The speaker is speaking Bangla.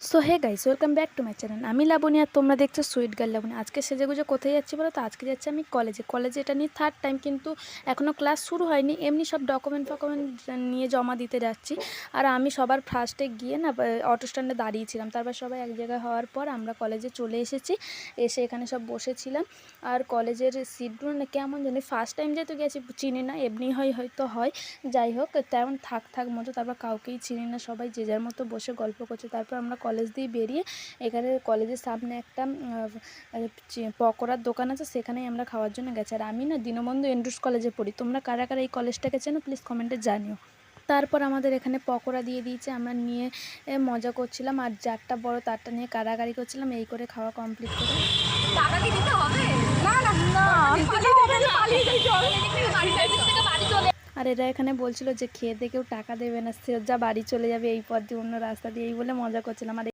So hey guys, welcome back to my channel. আমি লাবণী আর তোমরা দেখছো সুইট গার্ল লাবণী। আজকে সেজেগুজে কোথায় যাচ্ছি বলো তো? আজকে যাচ্ছি আমি কলেজে এটা নিয়ে থার্ড টাইম, কিন্তু এখনও ক্লাস শুরু হয়নি। এমনি সব ডকুমেন্ট নিয়ে জমা দিতে যাচ্ছি। আর আমি সবার ফার্স্টে গিয়ে না অটো স্ট্যান্ডে দাঁড়িয়েছিলাম। তারপর সবাই এক জায়গায় হওয়ার পর আমরা কলেজে চলে এসেছি। এসে এখানে সব বসেছিলাম। আর কলেজের সিটগুলো না কেমন জানি, ফার্স্ট টাইম যেহেতু গেছি চিনি না, এমনি হয়তো হয়। যাই হোক, তেমন থাক মতো। তারপর কাউকেই চিনি না, সবাই যে যার মতো বসে গল্প করছে। তারপর আমরা কলেজ দিয়ে বেরিয়ে এখানে কলেজের সামনে একটা পকোড়ার দোকান আছে, সেখানেই আমরা খাওয়ার জন্য গেছি। আর আমি না দীনবন্ধু এন্ড্রুস কলেজে পড়ি। তোমরা কারা কারা এই কলেজটাকে চেনো প্লিজ কমেন্টে জানিও। তারপর আমাদের এখানে পকোড়া দিয়ে দিয়েছে, আমরা নিয়ে মজা করছিলাম। আর যারটা বড় তারটা নিয়ে কাড়াকাড়ি করছিলাম। এই করে খাওয়া কমপ্লিট করে টাকা কি দিতে হবে? না না না, আর এরা এখানে বলছিল যে খেয়ে দিয়ে কেউ টাকা দেবে না, সে যা বাড়ি চলে যাবে এই পথ দিয়ে অন্য রাস্তা দিয়ে, এই বলে মজা করছিলাম। আর